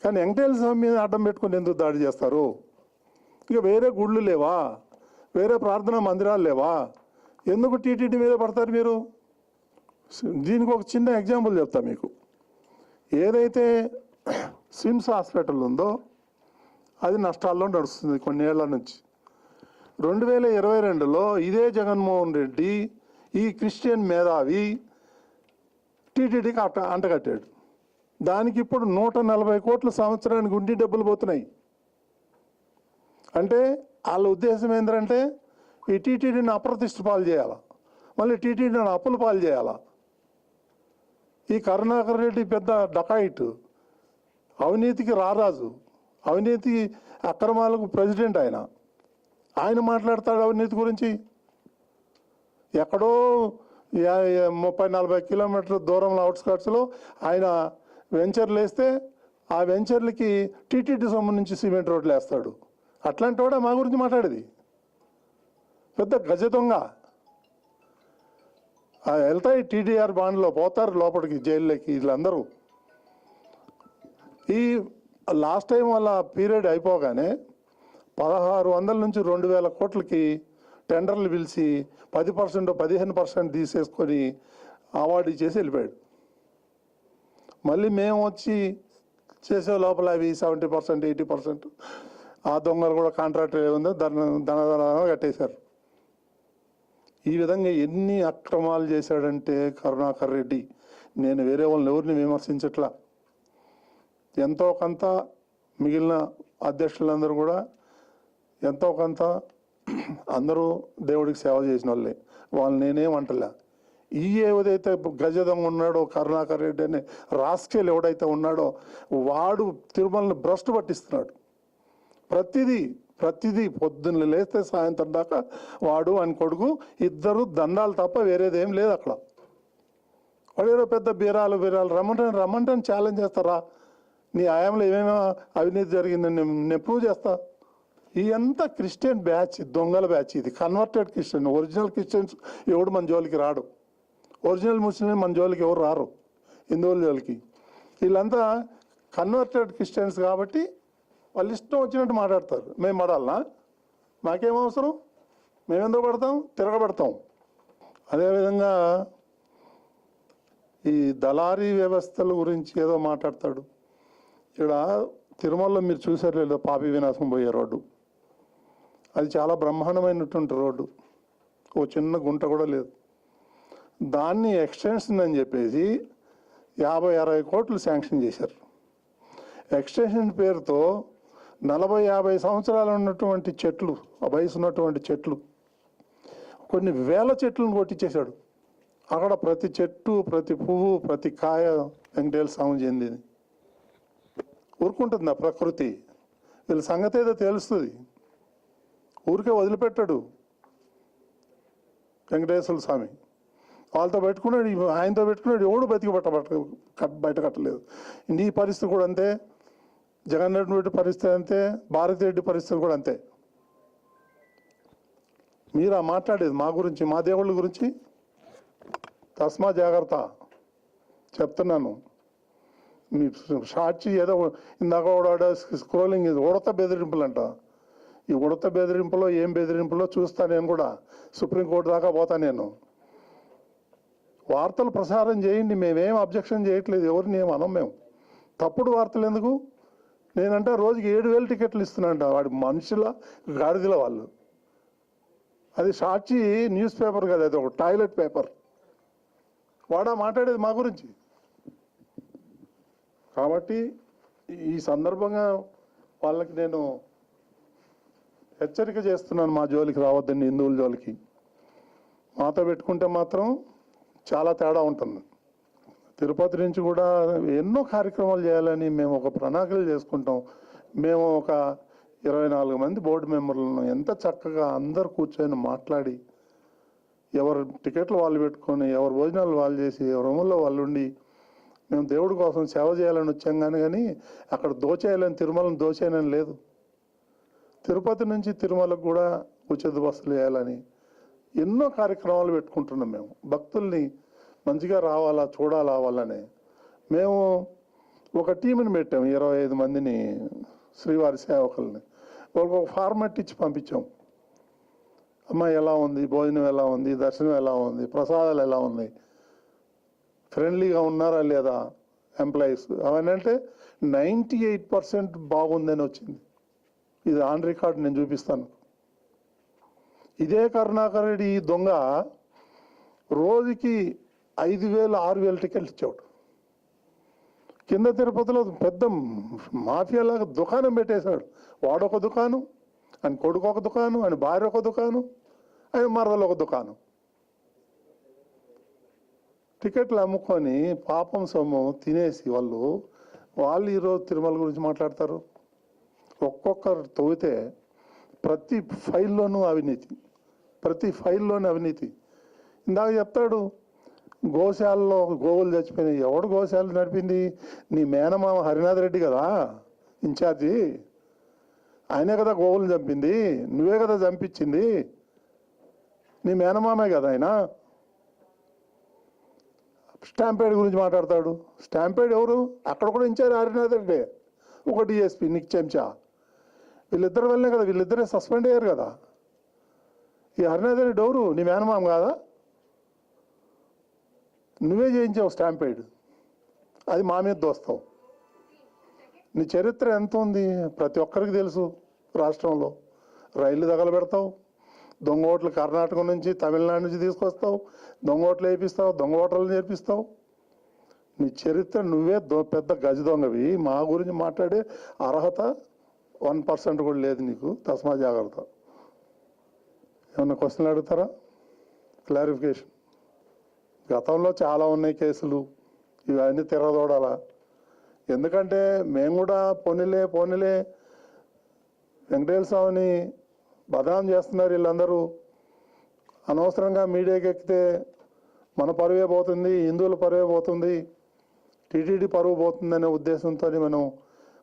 కానీ వెంకటేశ్వర స్వామి మీద అడ్డం పెట్టుకుని ఎందుకు దాడి చేస్తారు? ఇక వేరే గుళ్ళు లేవా? వేరే ప్రార్థనా మందిరాలు లేవా? ఎందుకు టీటీడీ మీద పడతారు మీరు? దీనికి ఒక చిన్న ఎగ్జాంపుల్ చెప్తా మీకు. ఏదైతే సిమ్స్ హాస్పిటల్ ఉందో అది నష్టాల్లో నడుస్తుంది కొన్ని ఏళ్ల నుంచి. 2022లో ఇదే జగన్మోహన్ రెడ్డి ఈ క్రిస్టియన్ మేధావి టీటీడీకి అంటగట్టాడు. దానికి ఇప్పుడు 140 కోట్ల సంవత్సరానికి ఉండి డబ్బులు పోతున్నాయి. అంటే వాళ్ళ ఉద్దేశం ఏంటంటే ఈ టీటీడీని అప్రతిష్ట పాలు చేయాలా, మళ్ళీ టీటీడీని అప్పుల పాలు చేయాలా. ఈ కరుణాకర్ రెడ్డి పెద్ద డకాయిట్, అవినీతికి రారాజు, అవినీతి అక్రమాలకు ప్రెసిడెంట్. ఆయన మాట్లాడతాడు అవినీతి గురించి. ఎక్కడో 30-40 కిలోమీటర్ల దూరంలో అవుట్స్కట్స్లో ఆయన వెంచర్లు వేస్తే ఆ వెంచర్లకి టీటీడీ సొమ్ము నుంచి సిమెంట్ రోడ్లు వేస్తాడు. అట్లాంటి వాడే మా గురించి మాట్లాడేది. పెద్ద గజ దొంగ. వెళ్తాయి టీడీఆర్ బాండ్లో, పోతారు లోపలికి, జైల్లోకి వీళ్ళందరూ. ఈ లాస్ట్ టైం వాళ్ళ పీరియడ్ అయిపోగానే 1600 నుంచి 2000 కోట్లకి టెండర్లు పిలిచి 10% 15% తీసేసుకొని అవార్డు ఇచ్చేసి వెళ్ళిపోయాడు. మళ్ళీ మేము వచ్చి చేసే లోపల అవి 70% 80% ఆ దొంగలు కూడా కాంట్రాక్టర్ ఏముందో ధనధనంగా కట్టేశారు. ఈ విధంగా ఎన్ని అక్రమాలు చేశాడంటే కరుణాకర్ రెడ్డి. నేను వేరే వాళ్ళని ఎవరిని విమర్శించట్లా. ఎంతో కొంత మిగిలిన అధ్యక్షులందరూ కూడా ఎంతో కొంత అందరూ దేవుడికి సేవ చేసిన వాళ్ళే, వాళ్ళు నేనేమంటలే. ఈ ఏదైతే గజదొంగ ఉన్నాడో కరుణాకర్ రెడ్డి అనే రాస్కెల్ ఎవడైతే ఉన్నాడో వాడు తిరుమలని భ్రష్టు పట్టిస్తున్నాడు. ప్రతిదీ పొద్దున్న లేస్తే సాయంత్రం దాకా వాడు అని కొడుకు ఇద్దరు దండాలు తప్ప వేరేదేం లేదు అక్కడ. వాడేదో పెద్ద బీరాలు రమ్మంటే ఛాలెంజ్ చేస్తారా? నీ ఆయాంలో ఏమేమో అవినీతి జరిగిందని నేను ప్రూవ్ చేస్తా. ఈ అంతా క్రిస్టియన్ బ్యాచ్, దొంగల బ్యాచ్. ఇది కన్వర్టెడ్ క్రిస్టియన్. ఒరిజినల్ క్రిస్టియన్స్ ఎవడు మన జోలికి రాడు. ఒరిజినల్ ముస్లిం మన జోలికి ఎవరు రారు, హిందువుల జోలికి. వీళ్ళంతా కన్వర్టెడ్ క్రిస్టియన్స్ కాబట్టి వాళ్ళు ఇష్టం వచ్చినట్టు మాట్లాడతారు. మేము పడాలనా? మాకేం అవసరం? మేమెందుకు పడతాం? తిరగబడతాం. అదేవిధంగా ఈ దళారీ వ్యవస్థల గురించి ఏదో మాట్లాడతాడు. ఇక్కడ తిరుమలలో మీరు చూసారు లేదో పాపి వినాశం పోయే రోడ్డు. అది చాలా బ్రహ్మాండమైనటువంటి రోడ్డు, ఓ చిన్న గుంట కూడా లేదు. దాన్ని ఎక్స్టెన్షన్ అని చెప్పేసి 50-60 కోట్లు శాంక్షన్ చేశారు. ఎక్స్టెన్షన్ పేరుతో 40-50 సంవత్సరాలు ఉన్నటువంటి చెట్లు, వయసు ఉన్నటువంటి చెట్లు, కొన్ని వేల చెట్లను కొట్టించేశాడు. అక్కడ ప్రతి చెట్టు, ప్రతి పువ్వు, ప్రతి కాయ వెంకటేశ్వర స్వామి చెందింది. ఊరుకుంటుంది ఆ ప్రకృతి. వీళ్ళ సంగతి ఏదో తెలుస్తుంది. ఊరికే వదిలిపెట్టాడు వెంకటేశ్వర స్వామి. వాళ్ళతో పెట్టుకున్నాడు, ఆయనతో పెట్టుకున్నాడు, ఎవడు బతికి బయట కట్టలేదు. నీ పరిస్థితి కూడా అంతే, జగన్ రెడ్డి పరిస్థితి అంతే, భారతి రెడ్డి పరిస్థితి కూడా అంతే. మీరా మాట్లాడేది మా గురించి, మా దేవుళ్ళ గురించి? తస్మా జాగ్రత్త చెప్తున్నాను. మీ సాక్షి ఏదో ఇందాక స్క్రోలింగ్, ఇది ఉడత బెదిరింపులు అంట. ఈ ఉడత బెదిరింపులో ఏం బెదిరింపులో చూస్తా. నేను కూడా సుప్రీంకోర్టు దాకా పోతా. నేను వార్తలు ప్రసారం చేయండి, మేమేం అబ్జెక్షన్ చేయట్లేదు, ఎవరిని ఏం అనం. మేము తప్పుడు వార్తలు ఎందుకు? నేనంటే రోజుకి 7,000 టికెట్లు ఇస్తున్నాంట వాడి మనుషుల గాడిదల వాళ్ళు. అది సాక్షి న్యూస్ పేపర్ కదా, అది ఒక టాయిలెట్ పేపర్. వాడా మాట్లాడేది మా గురించి. కాబట్టి ఈ సందర్భంగా వాళ్ళకి నేను హెచ్చరిక చేస్తున్నాను, మా జోలికి రావద్దండి, హిందువుల జోలికి. మాతో పెట్టుకుంటే మాత్రం చాలా తేడా ఉంటుంది. తిరుపతి నుంచి కూడా ఎన్నో కార్యక్రమాలు చేయాలని మేము ఒక ప్రణాళికలు చేసుకుంటాం. మేము ఒక 24 మంది బోర్డు మెంబర్లను ఎంత చక్కగా అందరు కూర్చొని మాట్లాడి, ఎవరు టికెట్లు వాళ్ళు పెట్టుకొని, ఎవరు భోజనాలు వాళ్ళు చేసి, ఎవరి రూముల్లో వాళ్ళు ఉండి, మేము దేవుడి కోసం సేవ చేయాలని వచ్చాం. కానీ అక్కడ దోచేయాలని, తిరుమలను దోచేయాలని లేదు. తిరుపతి నుంచి తిరుమలకు కూడా ఉచిత బస్సులు వేయాలని ఎన్నో కార్యక్రమాలు పెట్టుకుంటున్నాం. మేము భక్తుల్ని మంచిగా రావాలా, చూడాలా వాళ్ళని. మేము ఒక టీంని పెట్టాము, 25 మందిని, శ్రీవారి సేవకుల్ని. వాళ్ళకి ఒక ఫార్మాట్ ఇచ్చి పంపించాం. అమ్మ ఎలా ఉంది, భోజనం ఎలా ఉంది, దర్శనం ఎలా ఉంది, ప్రసాదాలు ఎలా ఉన్నాయి, ఫ్రెండ్లీగా ఉన్నారా లేదా ఎంప్లాయీస్, అవన్నీ. అంటే 98% బాగుందని వచ్చింది. ఇది ఆన్ రికార్డ్, నేను చూపిస్తాను. ఇదే కరుణాకర్ రెడ్డి దొంగ రోజుకి 5,000-6,000 టికెట్లు ఇచ్చాడు. కింద తిరుపతిలో పెద్ద మాఫియాలాగా దుకాణం పెట్టేశాడు. వాడొక దుకాణం, ఆయన కొడుకు ఒక దుకాణం, ఆయన భార్య ఒక దుకాణం, ఆయన మరదలు ఒక దుకాణం. టికెట్లు అమ్ముకొని పాపం సొమ్ము తినేసి వాళ్ళు ఈరోజు తిరుమల గురించి మాట్లాడతారు. ఒక్కొక్కరు తవ్వితే ప్రతి ఫైల్లోనూ అవినీతి, ప్రతి ఫైల్లోనూ అవినీతి. ఇందాక చెప్తాడు గోశాలలో గోవులు చచ్చిపోయినాయి. ఎవడు గోశాల నడిపింది? నీ మేనమామ హరినాథ్ రెడ్డి కదా ఇన్ఛార్జి. ఆయనే కదా గోవులు చంపింది, నువ్వే కదా చంపించింది, నీ మేనమామే కదా ఆయన. స్టాంపేడ్ గురించి మాట్లాడతాడు. స్టాంపేడ్ ఎవరు? అక్కడ కూడా ఇన్ఛార్జ్ హరినాథ్ రెడ్డి, ఒక డిఎస్పీ నీకు చెంచా. వీళ్ళిద్దరి వల్లే కదా, వీళ్ళిద్దరే సస్పెండ్ అయ్యారు కదా. ఈ హరినాథ్ రెడ్డి ఎవరు? నీ మేనమామ కాదా? నువ్వే చేయించావు స్టాంపేడ్, అది మా మీద దోస్తావు. నీ చరిత్ర ఎంత ఉంది ప్రతి ఒక్కరికి తెలుసు. రాష్ట్రంలో రైళ్లు తగలబెడతావు, దొంగ ఓట్లు కర్ణాటక నుంచి, తమిళనాడు నుంచి తీసుకొస్తావు, దొంగ ఓట్లు వేయిస్తావు, దొంగ ఓటర్లు నేర్పిస్తావు. నీ చరిత్ర నువ్వే పెద్ద గజ దొంగవి. మా గురించి మాట్లాడే అర్హత 1% కూడా లేదు నీకు. తస్మా జాగ్రత్త. ఏమన్నా క్వశ్చన్లు అడుగుతారా? క్లారిఫికేషన్. గతంలో చాలా ఉన్నాయి కేసులు, ఇవన్నీ తిరగదోడాలా? ఎందుకంటే మేము కూడా పోనీలే వెంకటేశ్వర స్వామిని బదనాం చేస్తున్నారు వీళ్ళందరూ. అనవసరంగా మీడియాకి ఎక్కితే మన పరువే పోతుంది, హిందువుల పరువే పోతుంది, టీటీడీ పరువు పోతుందనే ఉద్దేశంతో మనం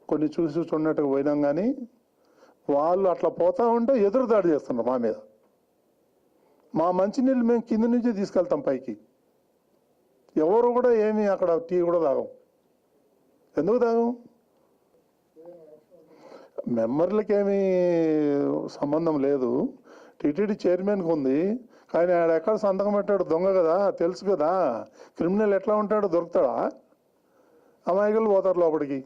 కొన్ని చూసి చూడనట్టుగా పోయినాం. కానీ వాళ్ళు అట్లా పోతా ఉంటే ఎదురు దాడి చేస్తున్నారు మా మీద. మా మంచినీళ్ళు మేము కింద నుంచి తీసుకెళ్తాం పైకి. ఎవరు కూడా ఏమి అక్కడ టీ కూడా తాగం. ఎందుకు తాగం? మెంబర్లకి ఏమీ సంబంధం లేదు, టీటీడీ చైర్మన్కి ఉంది. కానీ ఆడ ఎక్కడ సంతకం పెట్టాడు? దొంగ కదా, తెలుసు కదా. క్రిమినల్ ఎట్లా ఉంటాడో దొరుకుతాడా? అమాయకులు పోతారు లోపలికి.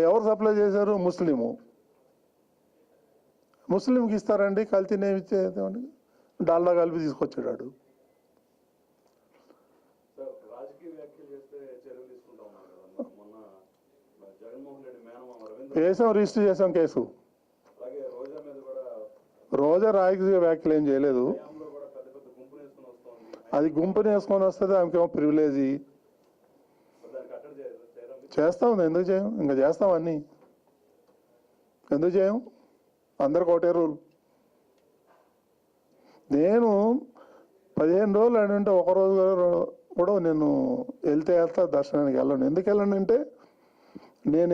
ఎవరు సప్లై చేశారు? ముస్లింకి ఇస్తారండి. కల్తీనేమి ఇచ్చేది? డాల్డా కలిపి తీసుకొచ్చాడు. వేసాం, రిజిస్టర్ చేసాం కేసు. రోజా రాజకీయ వ్యాఖ్యలు ఏం చేయలేదు. అది గుంపుని వేసుకొని వస్తుంది, ఆమెకేమో ప్రివిలేజీ. చేస్తాం, ఎందుకు చేయం? ఇంకా చేస్తాం అన్నీ. ఎందుకు చేయం? అందరికి ఒకటే రూల్. నేను 15 రోజులు అంటే ఒకరోజు కూడా నేను వెళ్తా దర్శనానికి వెళ్ళను. ఎందుకు వెళ్ళను అంటే నేను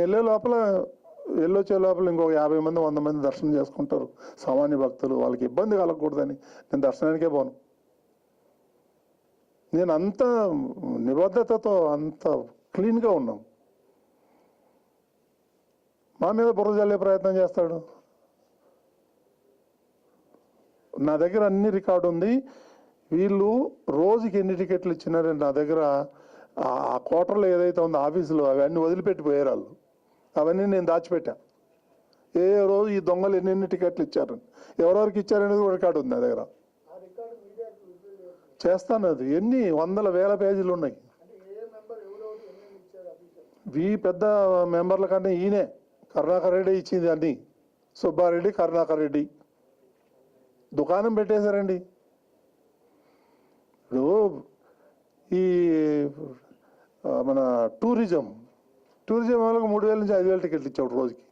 వెళ్ళొచ్చే లోపల ఇంకొక 50 మంది 100 మంది దర్శనం చేసుకుంటారు, సామాన్య భక్తులు. వాళ్ళకి ఇబ్బంది కలగకూడదని నేను దర్శనానికే పోను. నేను అంత నిబద్ధతతో అంత క్లీన్గా ఉన్నాం. మా మీద బుర్ర జల్లే ప్రయత్నం చేస్తాడు. నా దగ్గర అన్ని రికార్డు ఉంది. వీళ్ళు రోజుకి ఎన్ని టికెట్లు ఇచ్చినారంటే నా దగ్గర ఆ క్వార్టర్లో ఏదైతే ఉందో ఆఫీసులో అవన్నీ వదిలిపెట్టిపోయారు వాళ్ళు. అవన్నీ నేను దాచిపెట్టా. ఏ రోజు ఈ దొంగలు ఎన్ని టికెట్లు ఇచ్చారని, ఎవరెవరికి ఇచ్చారనేది కూడా రికార్డు ఉంది నా దగ్గర. చేస్తాను. అది ఎన్ని వందల వేల పేజీలు ఉన్నాయి. పెద్ద మెంబర్ల కంటే ఈయనే కరుణాకర్ రెడ్డి ఇచ్చింది అన్ని. సుబ్బారెడ్డి, కరుణాకర్ రెడ్డి దుకాణం పెట్టేశారండి. ఇప్పుడు ఈ మన టూరిజం వాళ్ళకి 3000 నుంచి 5000 టికెట్లు ఇచ్చాడు రోజుకి.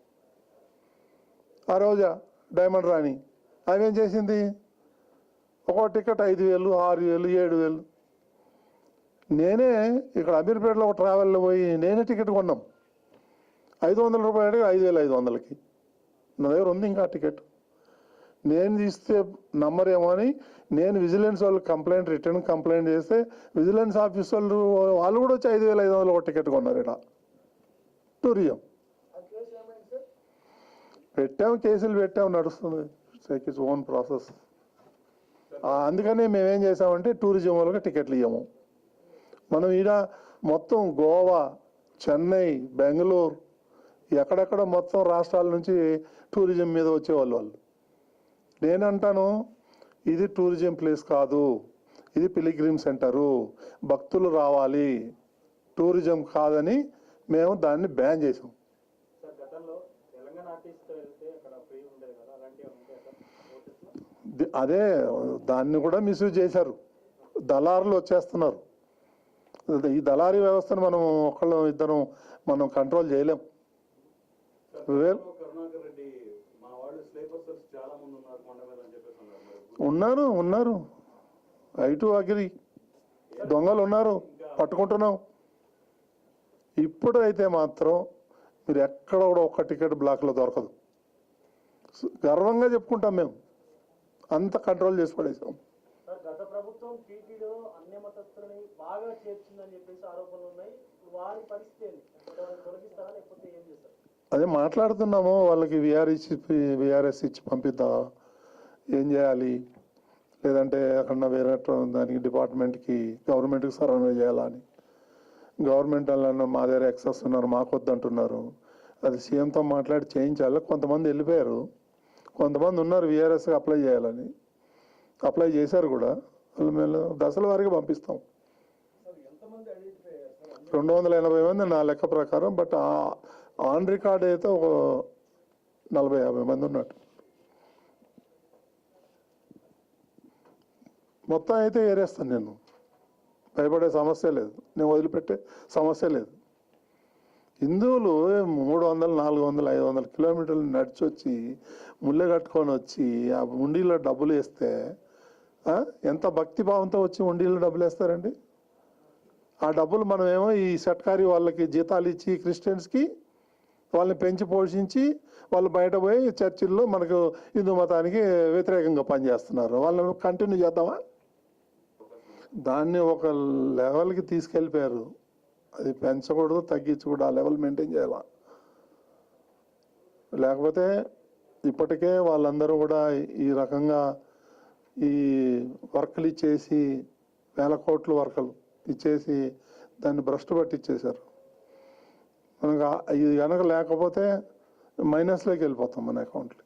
ఆ రోజా డైమండ్ రాణి ఆమె ఏం చేసింది? ఒక్కో టికెట్ 5000, 6000, 7000. నేనే ఇక్కడ అమీర్పేటలో ఒక ట్రావెల్లో పోయి నేనే టికెట్ కొన్నాం. 500 రూపాయలు 5500కి. నా దగ్గర ఉంది ఇంకా టికెట్. నేను తీస్తే నమ్మరేమో అని నేను విజిలెన్స్ వాళ్ళకి రిటర్న్ కంప్లైంట్ చేస్తే విజిలెన్స్ ఆఫీస్ వాళ్ళు కూడా వచ్చి 5500 ఒక టికెట్ కొన్నారు. ఇక్కడ టూరిజం కేసులు పెట్టాము, నడుస్తుంది. Take its own process. అందుకనే మేమేం చేసామంటే టూరిజం వాళ్ళకి టికెట్లు ఇవ్వము. మనం ఈడ మొత్తం గోవా, చెన్నై, బెంగళూరు ఎక్కడెక్కడ మొత్తం రాష్ట్రాల నుంచి టూరిజం మీద వచ్చేవాళ్ళు. నేనంటాను ఇది టూరిజం ప్లేస్ కాదు, ఇది పిలిగ్రిమ్ సెంటరు, భక్తులు రావాలి, టూరిజం కాదని మేము దాన్ని బ్యాన్ చేసాం. అదే దాన్ని కూడా మిస్యూజ్ చేశారు. దళారులు వచ్చేస్తున్నారు. ఈ దళారీ వ్యవస్థను మనం ఇద్దరం మనం కంట్రోల్ చేయలేం. ఉన్నారు. I to agri. దొంగలు ఉన్నారు, పట్టుకుంటున్నాం. ఇప్పుడు అయితే మాత్రం మీరు ఎక్కడ కూడా ఒక్క టికెట్ బ్లాక్లో దొరకదు. గర్వంగా చెప్పుకుంటాం మేము. అంత కంట్రోల్ చేసి పడేసాం. గత ప్రభుత్వం టీటీడీలో అన్ని మతస్థులని బాగా చేర్చిందని చెప్పేసి ఆరోపణలు ఉన్నాయి. వారి పరిస్థితి తొలగిస్తారా లేకపోతే ఏం చేస్తారు? అదే మాట్లాడుతున్నాము. వాళ్ళకి విఆర్ఎస్ ఇచ్చి పంపిద్దాం, ఏం చేయాలి, లేదంటే అక్కడ వేరే దానికి డిపార్ట్మెంట్కి గవర్నమెంట్కి సరఫరా చేయాలని. గవర్నమెంట్ వాళ్ళన్న మా దగ్గర ఎక్సెస్ ఉన్నారు, మాకు వద్దంటున్నారు. అది సీఎంతో మాట్లాడి చేయించాలి. కొంతమంది వెళ్ళిపోయారు, కొంతమంది ఉన్నారు విఆర్ఎస్కి అప్లై చేయాలని. అప్లై చేశారు కూడా. వాళ్ళు మేము దశల వారికి పంపిస్తాం. 280 మంది నా లెక్క ప్రకారం. బట్ ఆన్ రికార్డ్ అయితే ఒక 40-50 మంది ఉన్నట్టు. మొత్తం అయితే ఏరేస్తాను. నేను భయపడే సమస్య లేదు, నేను వదిలిపెట్టే సమస్య లేదు. హిందువులు 300, 400, 500 కిలోమీటర్లు నడిచి వచ్చి ముళ్ళె కట్టుకొని వచ్చి ఆ ఉండిలో డబ్బులు వేస్తే ఎంత భక్తి భావంతో వచ్చి ఉండిళ్ళు డబ్బులు వేస్తారండి. ఆ డబ్బులు మనమేమో ఈ సట్కారీ వాళ్ళకి జీతాలు ఇచ్చి క్రిస్టియన్స్కి వాళ్ళని పెంచి పోషించి వాళ్ళు బయట పోయి చర్చిల్లో మనకు హిందూ మతానికి వ్యతిరేకంగా పనిచేస్తున్నారు. వాళ్ళని కంటిన్యూ చేద్దామా? దాన్ని ఒక లెవెల్కి తీసుకెళ్ళిపోయారు. అది పెంచకూడదు, తగ్గించకూడదు, ఆ లెవెల్ మెయింటైన్ చేయాలి. లేకపోతే ఇప్పటికే వాళ్ళందరూ కూడా ఈ రకంగా ఈ వర్కులు ఇచ్చేసి వేల కోట్ల వర్కులు ఇచ్చేసి దాన్ని భ్రష్టు పట్టించేశారు. మనకు ఇది కనుక లేకపోతే మైనస్లోకి వెళ్ళిపోతాం మన అకౌంట్లకి.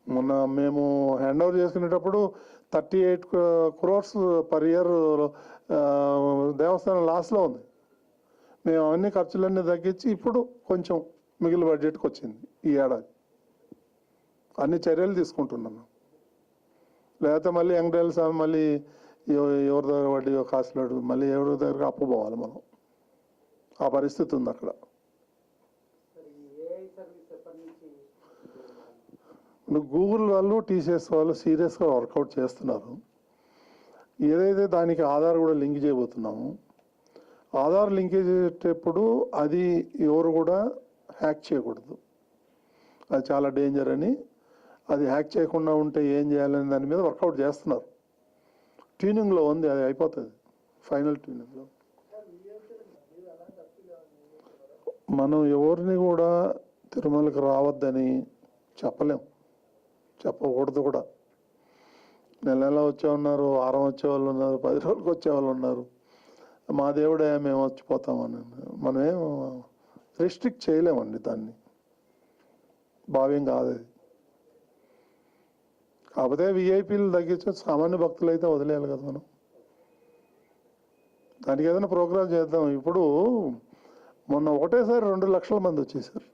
మొన్న మేము హ్యాండ్ ఓవర్ చేసుకునేటప్పుడు 38 crores పర్ ఇయర్ దేవస్థానం లాస్లో ఉంది. మేము అవన్నీ ఖర్చులన్నీ తగ్గించి ఇప్పుడు కొంచెం మిగిలిన బడ్జెట్కి వచ్చింది ఈ ఏడాది. అన్ని చర్యలు తీసుకుంటున్నాం. లేకపోతే మళ్ళీ వెంకటేశ్వర స్వామి మళ్ళీ ఎవరి దగ్గర వడ్డీ కాసులాడు మళ్ళీ ఎవరి దగ్గర అప్పు పోవాలి మనం. ఆ పరిస్థితి ఉంది అక్కడ. గూగుల్ వాళ్ళు టీసీఎస్ వాళ్ళు సీరియస్గా వర్కౌట్ చేస్తున్నారు. ఏదైతే దానికి ఆధార్ కూడా లింక్ చేయబోతున్నాము, ఆధార్ లింకేజ్ చేసేటప్పుడు అది ఎవరు కూడా హ్యాక్ చేయకూడదు. అది చాలా డేంజర్ అని, అది హ్యాక్ చేయకుండా ఉంటే ఏం చేయాలని దాని మీద వర్కౌట్ చేస్తున్నారు. ట్యూనింగ్లో ఉంది, అది అయిపోతుంది ఫైనల్ ట్యూనింగ్లో. మనం ఎవరిని కూడా తిరుమలకి రావద్దని చెప్పలేం, చెప్పకూడదు కూడా. నెల వచ్చే ఉన్నారు, వారం వచ్చేవాళ్ళు ఉన్నారు, 10 రోజులకు వచ్చేవాళ్ళు ఉన్నారు. మా దేవుడే మేము వచ్చిపోతామని మనమేం రిస్ట్రిక్ట్ చేయలేమండి. దాన్ని భావ్యం కాదు అది. కాకపోతే విఐపీలు తగ్గించి సామాన్య భక్తులు అయితే వదిలేయాలి కదా మనం. దానికి ఏదైనా ప్రోగ్రామ్ చేద్దాం. ఇప్పుడు మొన్న ఒకటేసారి 2 లక్షల మంది వచ్చేసారు.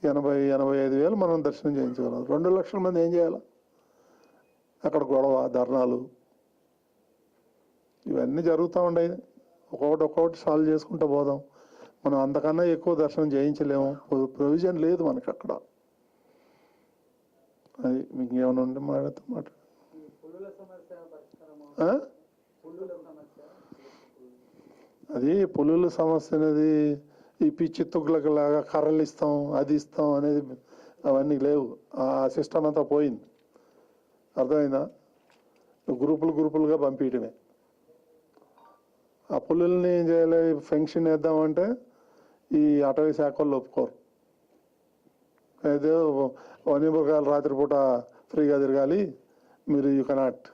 80-85 వేలు మనం దర్శనం చేయించగలం. 2 లక్షల మంది ఏం చేయాలి? అక్కడ గొడవ, ధర్నాలు ఇవన్నీ జరుగుతూ ఉండేది. ఒక్కొక్కటి సాల్వ్ చేసుకుంటూ పోదాం. మనం అంతకన్నా ఎక్కువ దర్శనం చేయించలేము, ప్రొవిజన్ లేదు మనకి అక్కడ. అది మీకు ఏమైనా ఉంటే మాట్లాడు. అది పులుల సమస్య అనేది ఈ పిచ్చి తుగ్గులకు లాగా కర్రలు ఇస్తాం, అది ఇస్తాం అనేది అవన్నీ లేవు. ఆ సిస్టమ్ అంతా పోయింది. అర్థమైందా? గ్రూపులుగా పంపించడమే. ఆ పులుల్ని ఏం చేయాలి? ఫెన్షన్ వేద్దామంటే ఈ అటవీ శాఖ వాళ్ళు ఒప్పుకోరు. అయితే వన్యమృగాలు రాత్రిపూట ఫ్రీగా తిరగాలి, మీరు యూ కెనాట్.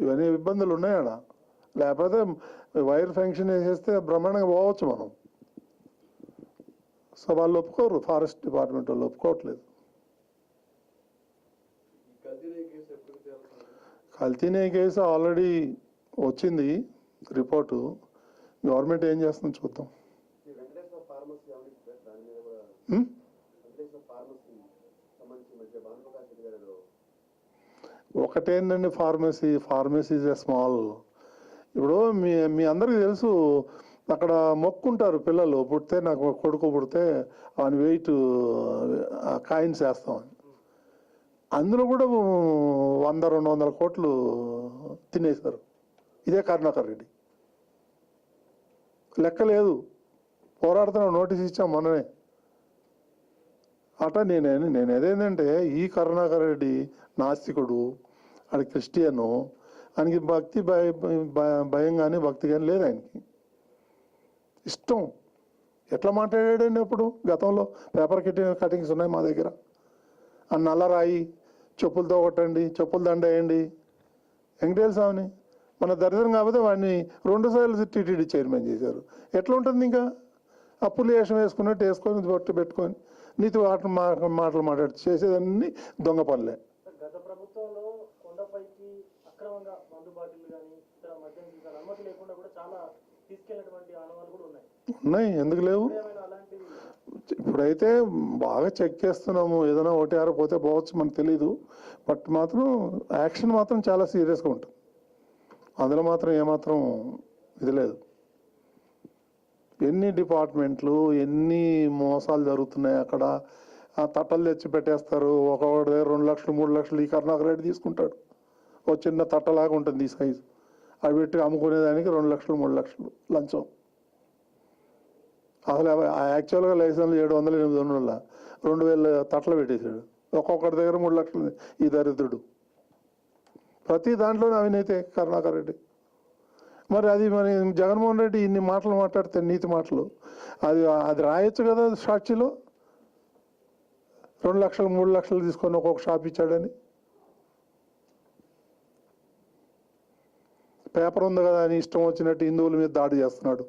ఇవన్నీ ఇబ్బందులు ఉన్నాయడ. లేకపోతే వైర్ ఫంక్షన్ వేసేస్తే బ్రహ్మాండంగా పోవచ్చు మనం. సో వాళ్ళు ఒప్పుకోరు, ఫారెస్ట్ డిపార్ట్మెంట్ వాళ్ళు ఒప్పుకోవట్లేదు. కల్తీనే కేసు ఆల్రెడీ వచ్చింది రిపోర్టు. గవర్నమెంట్ ఏం చేస్తుందో చూద్దాం. ఒకటేంటండి ఫార్మసీ ఈజ్ ఎ స్మాల్. ఇప్పుడు మీ అందరికీ తెలుసు, అక్కడ మొక్కుంటారు పిల్లలు పుడితే, నాకు కొడుకు పుడితే ఆయన వెయిట్ కాయిన్స్ వేస్తామని. అందులో కూడా 100-200 కోట్లు తినేశారు. ఇదే కరుణాకర్ రెడ్డి. లెక్క లేదు, పోరాడుతున్నాం, నోటీస్ ఇచ్చాం మొన్ననే. అట నేను ఏదేంటంటే ఈ కరుణాకర్ రెడ్డి నాస్తికుడు, అది క్రిస్టియను, ఆయనకి భక్తి భయం కానీ భక్తి కానీ లేదు. ఆయనకి ఇష్టం. ఎట్లా మాట్లాడాడండి అప్పుడు గతంలో? పేపర్ కటింగ్స్ ఉన్నాయి మా దగ్గర. ఆ నల్లరాయి చెప్పులతో కొట్టండి, చెప్పులు దండ వేయండి. వెంకటేశ్వర స్వామిని మన దరిద్రం కాకపోతే వాడిని 2 సార్లు టీటీడీ చైర్మన్ చేశారు. ఎట్లా ఉంటుంది? ఇంకా అప్పులు వేషం వేసుకున్నట్టు వేసుకొని బొట్టు పెట్టుకొని నీతి మాటలు మాట్లాడు చేసేదన్నీ దొంగ పనులే. గత ప్రభుత్వంలో కొండపైకి అక్రమంగా మందు బాటిల్ కానీ ఇతర మద్యం సీసాలు అనుమతి లేకుండా కూడా చాలా తీసుకెళ్ళినటువంటి ఆనవాళ్ళు కూడా ఉన్నాయి. ఎందుకు లేవు? ఇప్పుడైతే బాగా చెక్ చేస్తున్నాము. ఏదైనా ఒకటి పోతే పోవచ్చు, మనకు తెలీదు. బట్ మాత్రం యాక్షన్ మాత్రం చాలా సీరియస్గా ఉంటుంది. అందులో మాత్రం ఏమాత్రం ఇది లేదు. ఎన్ని డిపార్ట్మెంట్లు, ఎన్ని మోసాలు జరుగుతున్నాయి అక్కడ. ఆ తట్టలు తెచ్చి పెట్టేస్తారు. ఒక్కొక్కటి దగ్గర 2 లక్షలు 3 లక్షలు ఈ కరుణాకర్ రెడ్డి తీసుకుంటాడు. ఒక చిన్న తట్టలాగా ఉంటుంది ఈ సైజు, అవి పెట్టి అమ్ముకునేదానికి 2 లక్షలు 3 లక్షలు లంచం. అసలు యాక్చువల్గా లైసెన్స్ 700 800 2000 తట్టలు పెట్టేశాడు. ఒక్కొక్కటి దగ్గర 3 లక్షలు ఈ దరిద్రుడు. ప్రతి దాంట్లోనే అవినీతి కరుణాకర్ రెడ్డి. మరి జగన్మోహన్ రెడ్డి ఇన్ని మాటలు మాట్లాడితే నీతి మాటలు అది రాయొచ్చు కదా సాక్షిలో. 2 లక్షలు 3 లక్షలు తీసుకొని ఒక్కొక్క షాప్ ఇచ్చాడని పేపర్ ఉంది కదా అని ఇష్టం వచ్చినట్టు హిందువుల మీద దాడి చేస్తున్నాడు.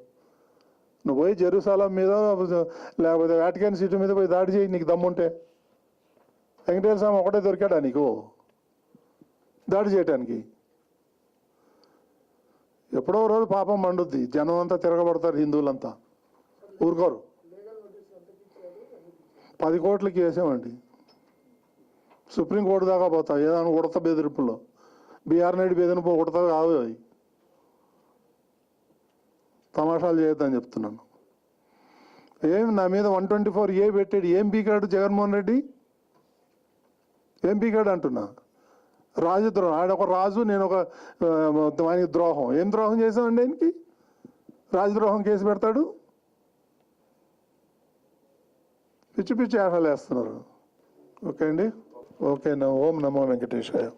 నువ్వు పోయి జెరూసలం మీద లేకపోతే వాటికన్ సిటీ మీద పోయి దాడి చేయి నీకు దమ్ముంటే. వెంకటేశ్వర స్వామి ఒకటే దొరికాడా నీకు దాడి చేయటానికి? ఎప్పుడో రోజు పాపం మండుద్ది, జనం అంతా తిరగబడతారు, హిందువులంతా ఊరుకోరు. 10 కోట్లకి వేసామండి, సుప్రీంకోర్టు దాకా పోతా. ఏదైనా ఉడత బెదిరింపులో బీఆర్ నాయుడు బెదిరింపు ఉడత కావు అవి. తమాషాలు చేయొద్దని చెప్తున్నాను. నా మీద 124A పెట్టాడు. ఏం పీకాడు జగన్మోహన్ రెడ్డి? ఏం పీకాడు అంటున్నా? రాజద్రోహం. ఆడొక రాజు, నేను ఒక ఆయనకి ద్రోహం. ఏం ద్రోహం చేశామండి ఆయనకి? రాజద్రోహం కేసు పెడతాడు. పిచ్చి పిచ్చి ఆటలు వేస్తున్నారు. ఓకే అండి, ఓకే. ఓం నమో వెంకటేశాయ.